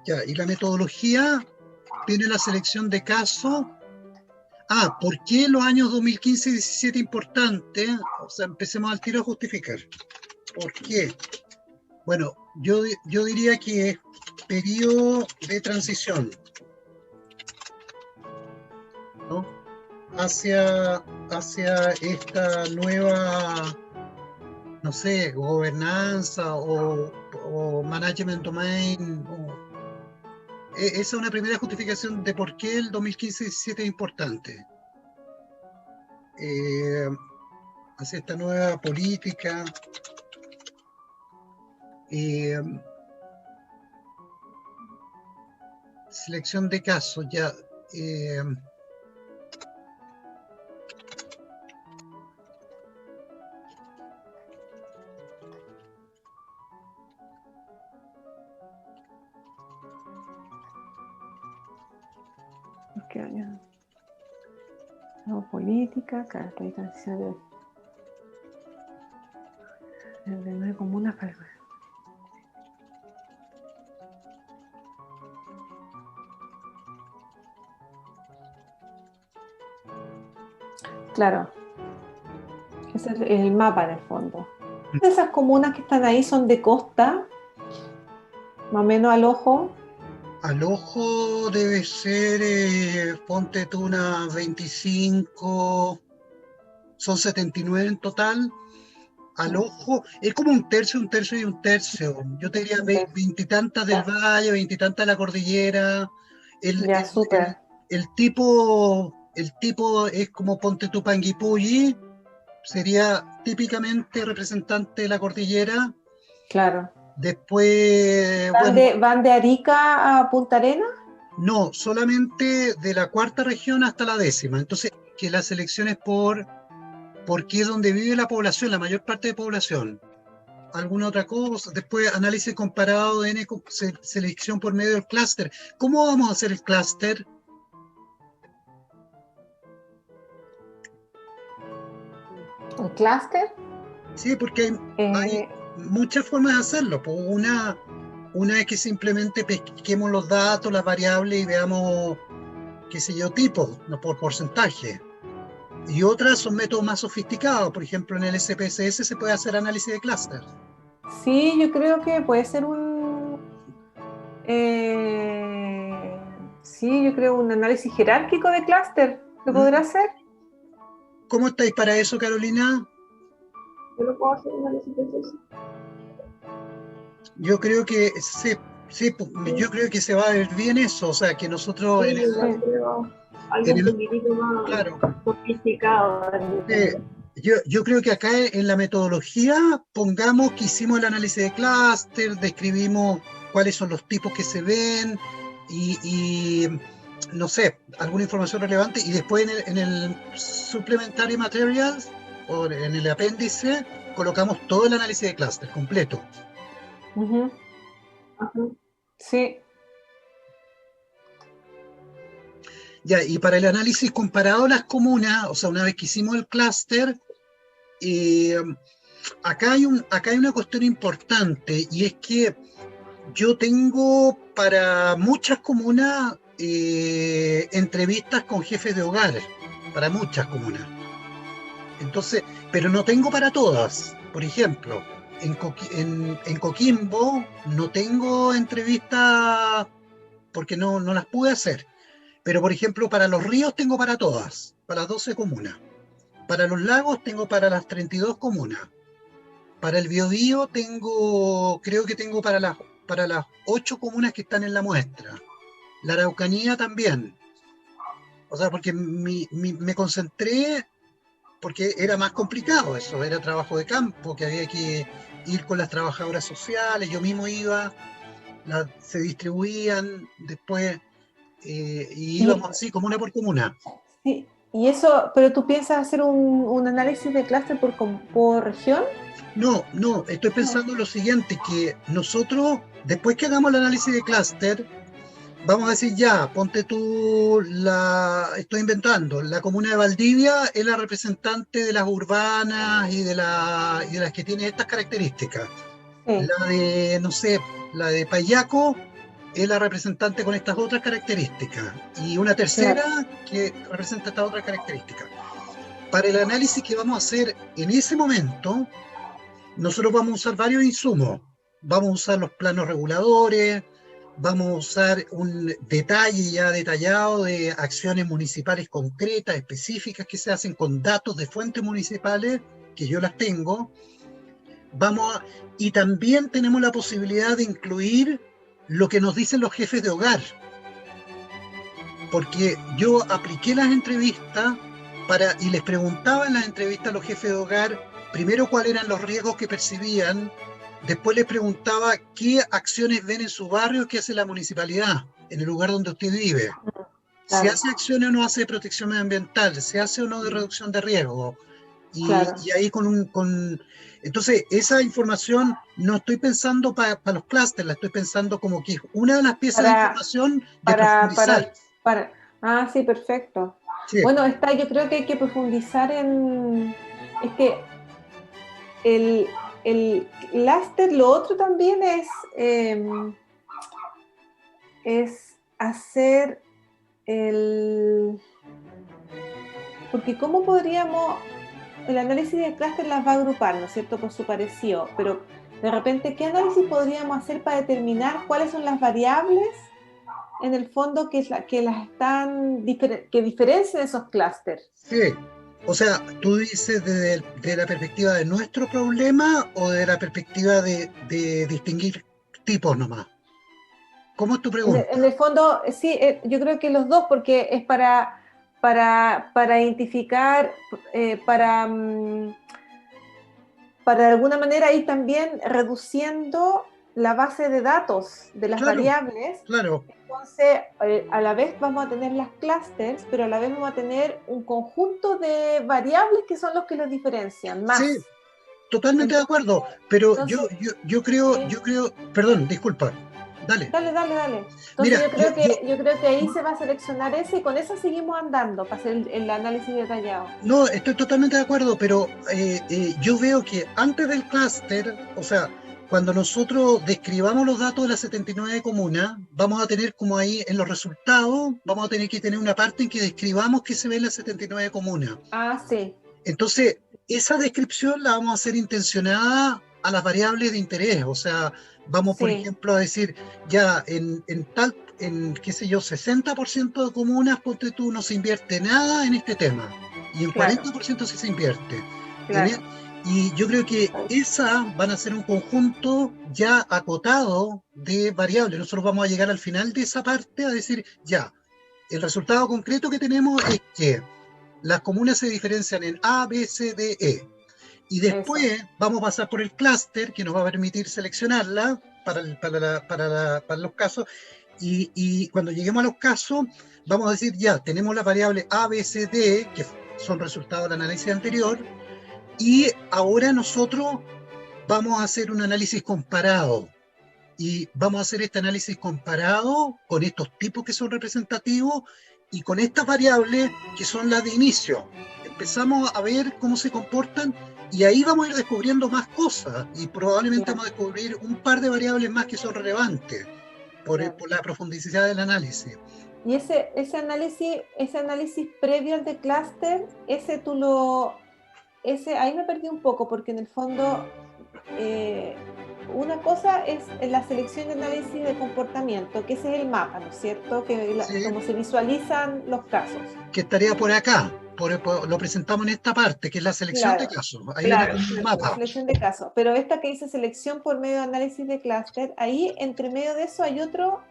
Ya, y la metodología tiene la selección de casos. ¿Por qué los años 2015 y 17 importantes? O sea, empecemos al tiro a justificar. ¿Por qué? Bueno, yo diría que es periodo de transición, ¿no? Hacia esta nueva, no sé, gobernanza o management domain. Esa es una primera justificación de por qué el 2015-17 es importante. Eh, Hacia esta nueva política. Selección de casos, ya. ¿Qué año? No, política, carta y canciones de 9 comunas para... Claro, ese es el mapa en el fondo. Esas comunas que están ahí son de costa, más o menos al ojo. Al ojo debe ser, ponte tú unas 25, son 79 en total. Al ojo, es como un tercio y un tercio. Yo te diría veintitantas del valle, veintitantas de la cordillera. El, Ya, el, el, súper. el tipo es como ponte tú Panguipulli, sería típicamente representante de la cordillera. Claro. Después, ¿Van bueno, de Arica a Punta Arenas? no, solamente de la cuarta región hasta la décima. Entonces, que la selección es porque es donde vive la población, la mayor parte de población. Alguna otra cosa. Después, análisis comparado de selección por medio del clúster. ¿Cómo vamos a hacer el clúster? ¿Un clúster? Sí, porque hay muchas formas de hacerlo. Pues una es que simplemente pesquemos los datos, las variables y veamos, qué sé yo, tipos, no por porcentaje. Y otras son métodos más sofisticados. Por ejemplo, en el SPSS se puede hacer análisis de clúster. Sí, yo creo que puede ser sí, yo creo un análisis jerárquico de clúster. ¿Lo podrá ¿Mm? hacer? ¿Cómo estáis para eso, Carolina? Yo lo puedo hacer un análisis de eso. Yo creo que sí, yo creo que se va a ver bien eso, o sea, que nosotros Sí, igual creo algo en un el poquitito más claro, sofisticado en el fondo. yo creo que acá en la metodología pongamos que hicimos el análisis de clúster, describimos cuáles son los tipos que se ven y no sé, alguna información relevante y después en el supplementary materials o en el apéndice colocamos todo el análisis de clúster completo. Uh-huh. Sí. Ya, y para el análisis comparado a las comunas, o sea, una vez que hicimos el clúster, acá hay una cuestión importante y es que yo tengo para muchas comunas entrevistas con jefes de hogar, para muchas comunas. Entonces, pero no tengo para todas. Por ejemplo, en Coquimbo no tengo entrevistas porque no las pude hacer. Pero, por ejemplo, para los ríos tengo para todas, para las 12 comunas. Para los lagos tengo para las 32 comunas. Para el Biobío creo que tengo para las 8 comunas que están en la muestra. La Araucanía también. O sea, porque me concentré, porque era más complicado eso, era trabajo de campo, que había que ir con las trabajadoras sociales, yo mismo iba, se distribuían, después y Y, íbamos así, comuna por comuna. sí, y eso, pero tú piensas hacer un análisis de clúster por región. No, estoy pensando lo siguiente, que nosotros, después que hagamos el análisis de clúster, vamos a decir ya, ponte tú estoy inventando, la comuna de Valdivia es la representante de las urbanas y de las que tienen estas características. Sí. La de, no sé, la de Payaco es la representante con estas otras características, y una tercera que representa estas otras características. Para el análisis que vamos a hacer en ese momento, nosotros vamos a usar varios insumos. Vamos a usar los planos reguladores, vamos a usar un detalle ya detallado de acciones municipales concretas, específicas, que se hacen con datos de fuentes municipales, que yo las tengo. Y también tenemos la posibilidad de incluir lo que nos dicen los jefes de hogar. Porque yo apliqué las entrevistas y les preguntaba en las entrevistas a los jefes de hogar, primero cuáles eran los riesgos que percibían, después les preguntaba qué acciones ven en su barrio que hace la municipalidad, en el lugar donde usted vive. Claro. Si hace acciones o no hace de protección medioambiental, si hace o no de reducción de riesgo. Y ahí entonces, esa información no estoy pensando para los clústeres, la estoy pensando como que es una de las piezas de información de profundizar. Sí, perfecto. Sí. Bueno, yo creo que hay que profundizar es que el clúster, lo otro también es hacer porque ¿cómo podríamos? El análisis de clúster las va a agrupar, ¿no es cierto?, por su parecido, pero de repente, ¿qué análisis podríamos hacer para determinar cuáles son las variables en el fondo que diferencian esos clústeres? Sí, o sea, tú dices de la perspectiva de nuestro problema o de la perspectiva de distinguir tipos nomás. ¿Cómo es tu pregunta? En el fondo, sí, yo creo que los dos, porque es para identificar, para de alguna manera ir también reduciendo la base de datos de las variables. Claro. Entonces, a la vez vamos a tener las clusters, pero a la vez vamos a tener un conjunto de variables que son los que los diferencian más. Sí, totalmente de acuerdo, pero entonces, yo creo, perdón, disculpa. Dale. Entonces mira, yo creo que ahí se va a seleccionar ese y con eso seguimos andando para hacer el análisis detallado. No, estoy totalmente de acuerdo, pero yo veo que antes del clúster, o sea, cuando nosotros describamos los datos de las 79 comunas, vamos a tener como ahí en los resultados, vamos a tener que tener una parte en que describamos qué se ve en las 79 comunas. Sí. Entonces, esa descripción la vamos a hacer intencionada a las variables de interés, o sea, vamos, por ejemplo, a decir, ya en qué sé yo, 60% de comunas, ponte tú, no se invierte nada en este tema, y en 40% sí se invierte. Y yo creo que esas van a ser un conjunto ya acotado de variables. Nosotros vamos a llegar al final de esa parte a decir, ya, el resultado concreto que tenemos es que las comunas se diferencian en A, B, C, D, E. Y después vamos a pasar por el clúster que nos va a permitir seleccionarla para los casos. Y cuando lleguemos a los casos, vamos a decir, ya, tenemos las variables A, B, C, D, que son resultados del análisis anterior, y ahora nosotros vamos a hacer un análisis comparado. Y vamos a hacer este análisis comparado con estos tipos que son representativos y con estas variables que son las de inicio. Empezamos a ver cómo se comportan y ahí vamos a ir descubriendo más cosas y probablemente vamos a descubrir un par de variables más que son relevantes por la profundidad del análisis. Y ese análisis previo al de clúster, ahí me perdí un poco porque en el fondo una cosa es la selección de análisis de comportamiento, que ese es el mapa, ¿no es cierto? Como se visualizan los casos. Que estaría por acá, lo presentamos en esta parte, que es la selección de casos. Ahí viene el mapa. La selección de casos. Pero esta que dice selección por medio de análisis de clúster, ahí entre medio de eso hay otro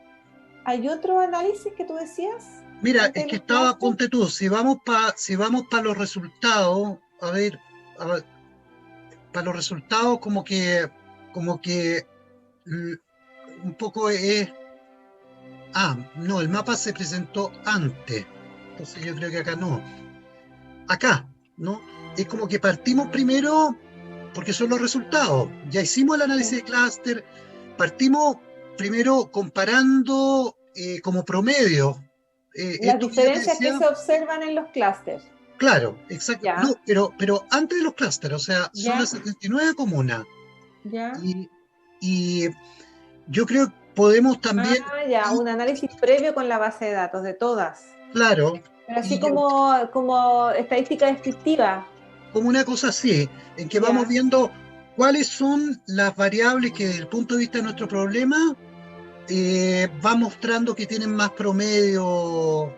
análisis que tú decías. Mira, es que estaba, ponte tú, si vamos para los resultados, a ver, para los resultados como que un poco es... no, el mapa se presentó antes, entonces yo creo que acá no. Acá, ¿no? Es como que partimos primero, porque son los resultados. Ya hicimos el análisis de clúster, partimos primero comparando como promedio. Las diferencias que se observan en los clústeres. Claro, exacto. No, pero antes de los clústeres, o sea, son las 79 comunas. Ya. Y yo creo podemos también, Ya, un análisis previo con la base de datos de todas. claro, Pero así y como estadística descriptiva. como una cosa así, en que vamos Ya. viendo cuáles son las variables que desde el punto de vista de nuestro problema va mostrando que tienen más promedio.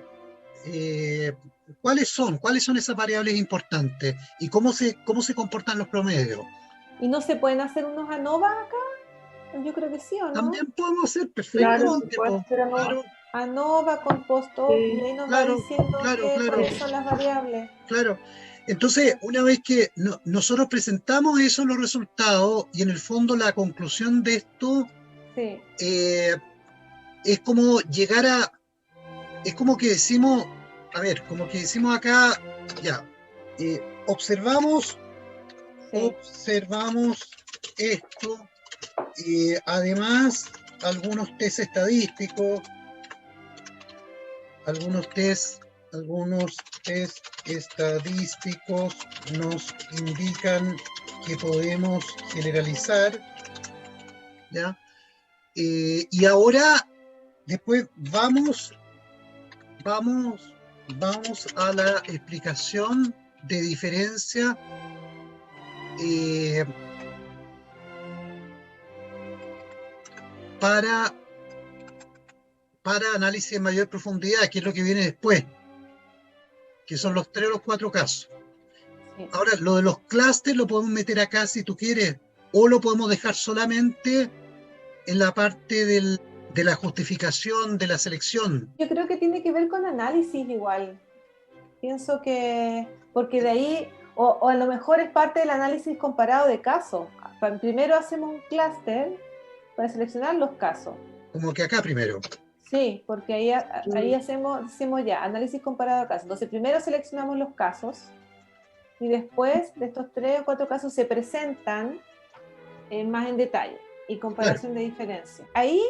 eh, ¿Cuáles son esas variables importantes? ¿Y cómo se comportan los promedios? ¿Y no se pueden hacer unos ANOVA acá? Yo creo que sí, ¿o no? También podemos hacer Claro, perfectamente, sí puede ser claro, ANOVA con post-op, y sí. ahí nos va claro, diciendo claro, cuáles son las variables. claro. Entonces, una vez que nosotros presentamos eso, los resultados, y en el fondo la conclusión de esto Sí, eh, es como llegar a, es como que decimos, a ver, como que decimos acá, ya, observamos sí. esto, además algunos test estadísticos, algunos test, algunos test estadísticos nos indican que podemos generalizar, ¿ya? Y ahora, después vamos, vamos a la explicación de diferencia eh, para, para análisis en mayor profundidad, que es lo que viene después, que son los 3 o los 4 casos. Sí. Ahora, lo de los clústeres lo podemos meter acá si tú quieres, o lo podemos dejar solamente en la parte de la justificación de la selección. Yo creo que tiene que ver con análisis igual. Pienso que, porque de ahí, o a lo mejor es parte del análisis comparado de casos. Primero hacemos un clúster para seleccionar los casos. Como que acá primero. Sí, porque ahí decimos ya, análisis comparado de casos. Entonces primero seleccionamos los casos y después de estos 3 o 4 casos se presentan más en detalle y comparación de diferencia. Ahí,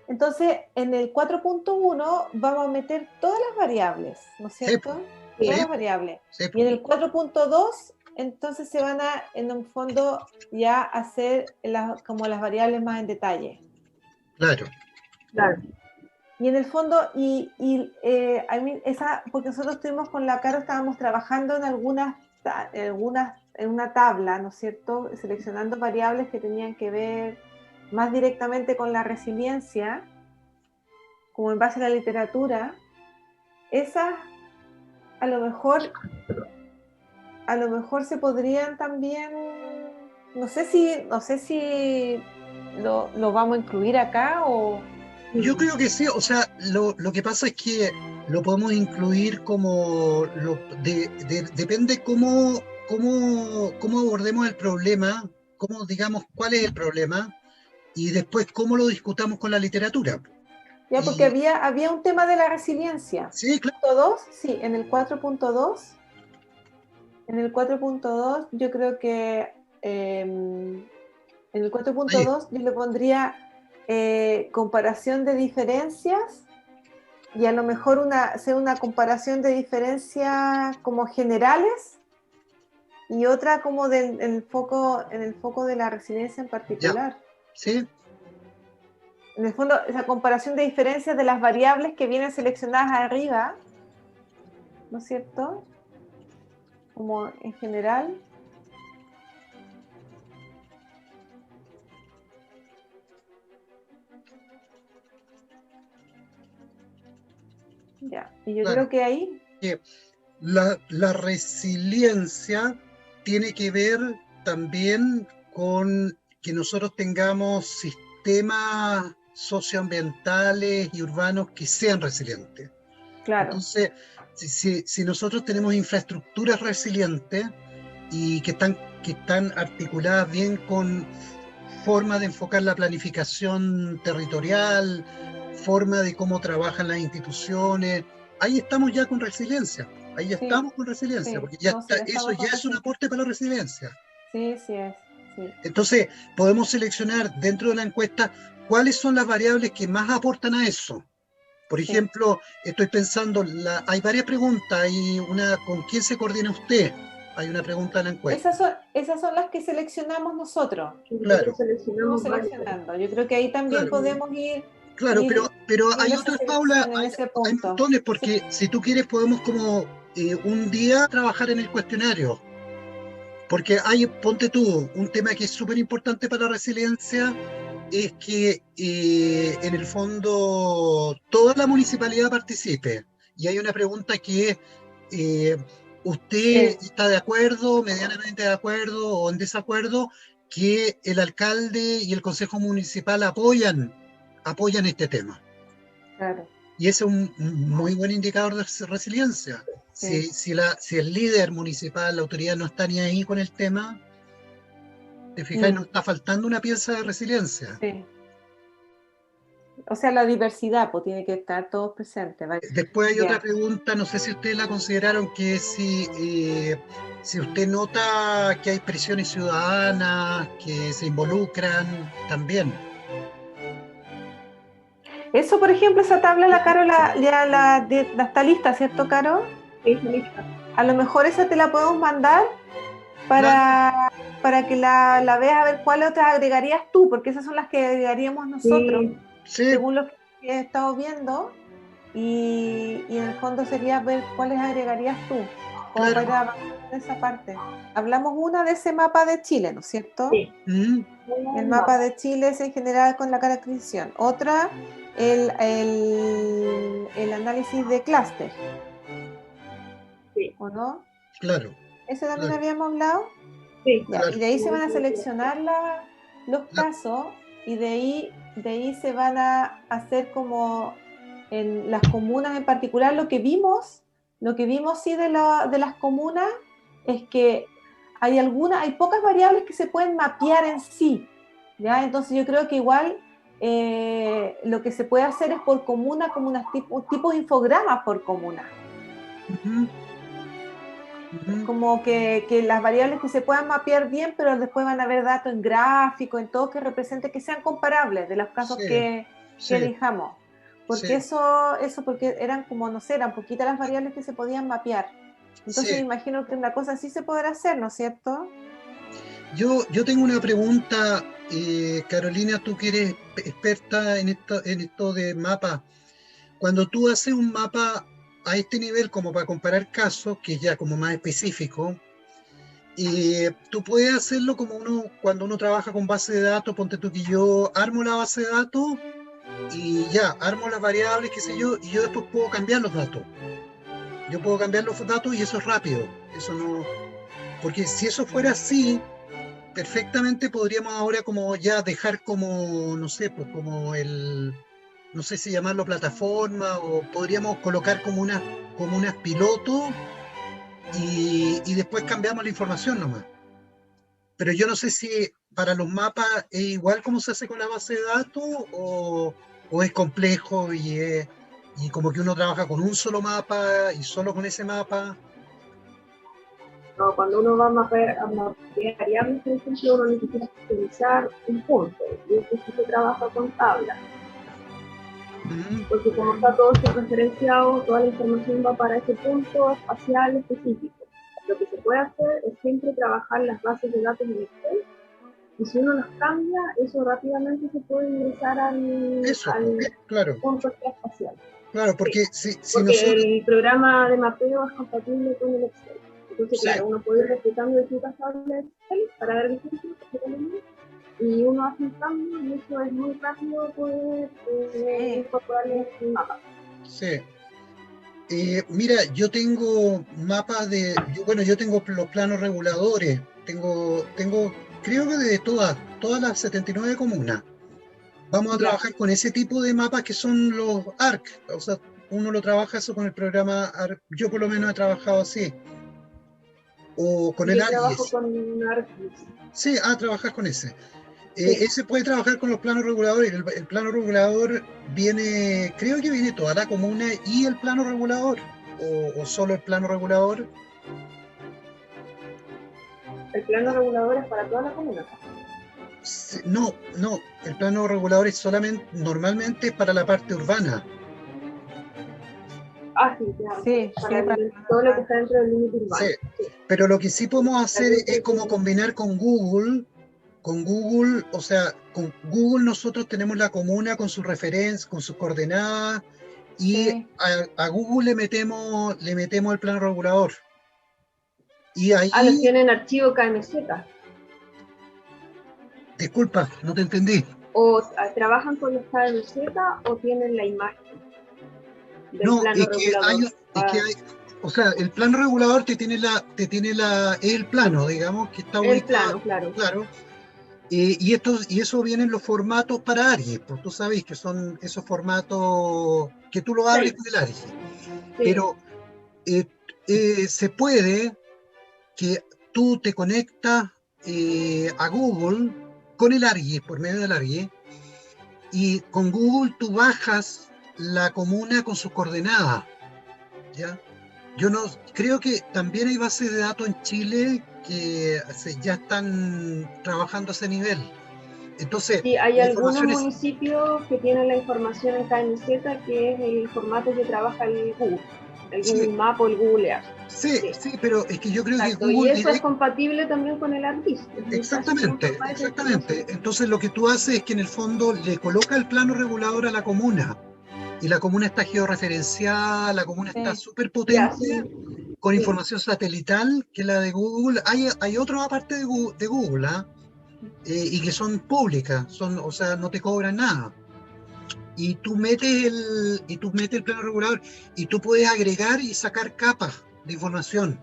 entonces, en el 4.1 vamos a meter todas las variables, ¿no es cierto? Sí, Todas las variables. sí, Y en el 4.2, entonces se van a, en un fondo, ya hacer como las variables más en detalle. claro. Claro. Y en el fondo, porque nosotros estuvimos con la Caro, estábamos trabajando en en una tabla, ¿no es cierto? Seleccionando variables que tenían que ver más directamente con la resiliencia, como en base a la literatura. Esas a lo mejor se podrían también, no sé si lo vamos a incluir acá o... Yo creo que sí, o sea, lo que pasa es que lo podemos incluir como, depende cómo abordemos el problema, cómo digamos cuál es el problema, y después cómo lo discutamos con la literatura. Ya, porque Y había un tema de la resiliencia. sí, claro, 4.2, sí, en el 4.2, yo creo que en el ahí, 4.2 yo le pondría comparación de diferencias y a lo mejor hacer una comparación de diferencias como generales y otra como en el foco de la resiliencia en ya, particular. sí, En el fondo, esa comparación de diferencias de las variables que vienen seleccionadas arriba, ¿no es cierto? Como en general. Ya, y yo claro. creo que ahí, Que la resiliencia tiene que ver también con que nosotros tengamos sistemas socioambientales y urbanos que sean resilientes. claro, Entonces, si nosotros tenemos infraestructuras resilientes y que están articuladas bien con forma de enfocar la planificación territorial, forma de cómo trabajan las instituciones, ahí estamos ya con resiliencia. Ahí sí, estamos con resiliencia, sí, porque ya no, sí, está, ya eso estamos con ya es un resiliencia. aporte para la resiliencia. Sí, sí es, sí, Entonces, podemos seleccionar dentro de la encuesta cuáles son las variables que más aportan a eso. Por sí. ejemplo, estoy pensando, hay varias preguntas, hay una, ¿con quién se coordina usted? Hay una pregunta en la encuesta. Esas son las que seleccionamos nosotros. Claro. Estamos seleccionando. Yo creo que ahí también Claro. podemos ir. Claro, ir pero hay viendo esa otras, Paula, selección en ese hay punto. montones, porque si tú quieres podemos como un día trabajar en el cuestionario, porque hay, ponte tú, un tema que es súper importante para la resiliencia, es que en el fondo toda la municipalidad participe. Y hay una pregunta que es, ¿usted Sí. está de acuerdo, medianamente de acuerdo o en desacuerdo que el alcalde y el consejo municipal apoyan este tema? Claro. Y ese es un muy buen indicador de resiliencia. Sí. Si el líder municipal, la autoridad no está ni ahí con el tema, te fijas, nos está faltando una pieza de resiliencia. Sí. O sea, la diversidad, pues tiene que estar todos presentes. Después hay Ya. otra pregunta, no sé si ustedes la consideraron, que si usted nota que hay presiones ciudadanas, que se involucran también. Eso, por ejemplo, esa tabla, la Caro, la está lista, ¿cierto, Caro? Sí, está lista. A lo mejor esa te la podemos mandar para que la veas, a ver cuáles otras agregarías tú, porque esas son las que agregaríamos nosotros, Sí, Sí, según lo que he estado viendo, y en el fondo sería ver cuáles agregarías tú, como claro. para ir avanzando en esa parte. Hablamos una de ese mapa de Chile, ¿no es cierto? sí. Mm, El mapa de Chile es en general con la caracterización. Otra, el análisis de clúster, Sí. ¿o no? claro, ¿Ese también claro, habíamos hablado? Sí. Ya, claro. y de ahí se van a seleccionar los La- casos y de ahí se van a hacer como en las comunas en particular. Lo que vimos sí de las comunas es que hay pocas variables que se pueden mapear en sí, ¿ya? Entonces yo creo que igual lo que se puede hacer es por comuna, como unos tipos de infogramas por comuna. Ujú, ujú. Como que las variables que se puedan mapear bien, pero después van a haber datos en gráfico, en todo que represente, que sean comparables de los casos Sí, que sí, elijamos. Porque sí, porque eran como, no sé, eran poquitas las variables que se podían mapear. Entonces me sí. imagino que una cosa así se podrá hacer, ¿no es cierto? Yo tengo una pregunta, Carolina, tú que eres experta en esto de mapas. Cuando tú haces un mapa a este nivel, como para comparar casos, que es ya como más específico, tú puedes hacerlo como cuando uno trabaja con base de datos, ponte tú que yo armo la base de datos y ya, armo las variables, qué sé yo, y yo después puedo cambiar los datos. Yo puedo cambiar los datos y eso es rápido. Eso no, porque si eso fuera así, perfectamente podríamos ahora como ya dejar como, no sé, pues como no sé si llamarlo plataforma, o podríamos colocar como unas pilotos y después cambiamos la información nomás. Pero yo no sé si para los mapas es igual como se hace con la base de datos o es complejo y como que uno trabaja con un solo mapa y solo con ese mapa. No, cuando uno va a mapear variables, por ejemplo, uno necesita utilizar un punto, y eso sí se trabaja con tablas, Mm, porque como está todo referenciado, toda la información va para ese punto espacial específico. Lo que se puede hacer es siempre trabajar las bases de datos en Excel, y si uno las cambia, eso rápidamente se puede ingresar Eso, al claro, punto espacial. claro, Sí, porque si porque nosotros, el programa de mapeo es compatible con el Excel. Entonces, sí, claro, uno puede ir respetando distintas tablas de Excel para dar ejemplos, y uno hace un cambio y eso es muy rápido poder incorporarlo en el mapa. sí. Mira, yo tengo mapas bueno, yo tengo los planos reguladores, creo que de todas las 79 comunas. Vamos a Ya, trabajar con ese tipo de mapas que son los ARC, o sea, uno lo trabaja eso con el programa ARC, yo por lo menos he trabajado así, o con el yo trabajo ARGIS. con ArcGIS. Sí, trabajas con ese. Sí, Ese puede trabajar con los planos reguladores. El plano regulador viene, creo que viene toda la comuna y el plano regulador, o solo el plano regulador. el plano regulador es para toda la comuna. No, no, el plano regulador es normalmente es para la parte urbana. Ah, sí, claro. Sí, Para sí, todo lo que está dentro del límite Sí, urbano. Sí. Pero lo que sí podemos hacer es como combinar con Google, o sea, con Google nosotros tenemos la comuna con sus referencias, con sus coordenadas, y Sí. a Google le metemos el plano regulador. Y Los ahí, tienen archivo KMZ. disculpa, no te entendí. O trabajan con los KMZ o tienen la imagen del No, plano regulador. o sea, el plano regulador es el plano, digamos, que está El ubicado, plano, claro. claro. Y eso viene en los formatos para ARGIS, pues tú sabes que son esos formatos que tú lo abres Sí, con el ARGIS. sí. Pero eh, se puede que tú te conectas a Google con el ARGIS, por medio del ARGIS, y con Google tú bajas la comuna con sus coordenadas, ¿ya? Yo no creo que también hay bases de datos en Chile que ya están trabajando a ese nivel. Entonces, Sí, hay la algunos información es, municipios que tienen la información en KMZ, que es el formato que trabaja el sí, Google Map o el Google Earth. sí, Sí, sí, pero es que yo creo que exacto. Y Google eso es Direct, compatible también con el ArcGIS. Es muy fácil exactamente, transformar esa exactamente. información. Entonces lo que tú haces es que en el fondo le coloca el plano regulador a la comuna y la comuna está georreferenciada, la comuna está Sí. súper Ya, potente sí, con sí. información satelital que la de Google. Hay otras aparte de Google, ¿ah? Y que son públicas, o sea, no te cobran nada. Y tú metes el plano regulador y tú puedes agregar y sacar capas de información.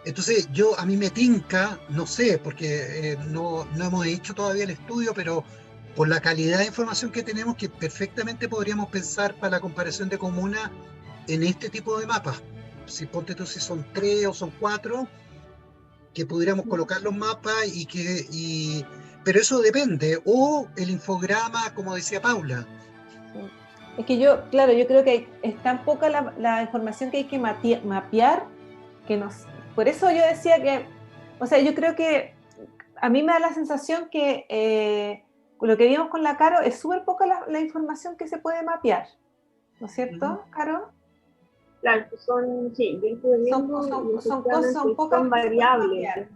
Entonces, a mí me tinca, no sé, porque no hemos hecho todavía el estudio, pero por la calidad de información que tenemos, que perfectamente podríamos pensar para la comparación de comunas en este tipo de mapas. Si ponte tú si son 3 o son 4, que pudiéramos colocar los mapas pero eso depende, o el infograma, como decía Paula. Sí. Es que claro, yo creo que es tan poca la información que hay que mapear que por eso yo decía que, o sea, yo creo que a mí me da la sensación que lo que vimos con la Caro es súper poca la información que se puede mapear, ¿no es Ujú. cierto, Caro? Claro, que son, sí, yo estuve viendo y Son efectivamente pocas son las que se pueden variables. mapear.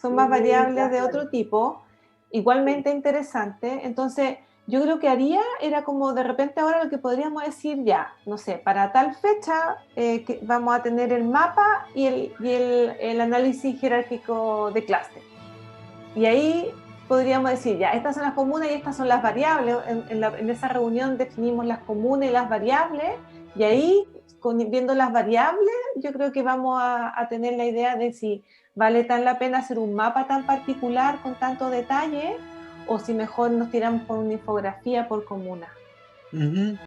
Son más variables Numéricas, de claro. otro tipo, Sí. igualmente interesante. Entonces, yo creo que haría era como de repente ahora lo que podríamos decir ya, no sé, para tal fecha que vamos a tener el mapa y el análisis jerárquico de clase. Y ahí podríamos decir, ya, estas son las comunas y estas son las variables. En esa reunión definimos las comunas y las variables, y ahí, viendo las variables, yo creo que vamos a tener la idea de si vale tan la pena hacer un mapa tan particular con tanto detalle, o si mejor nos tiramos por una infografía por comuna. Ujú.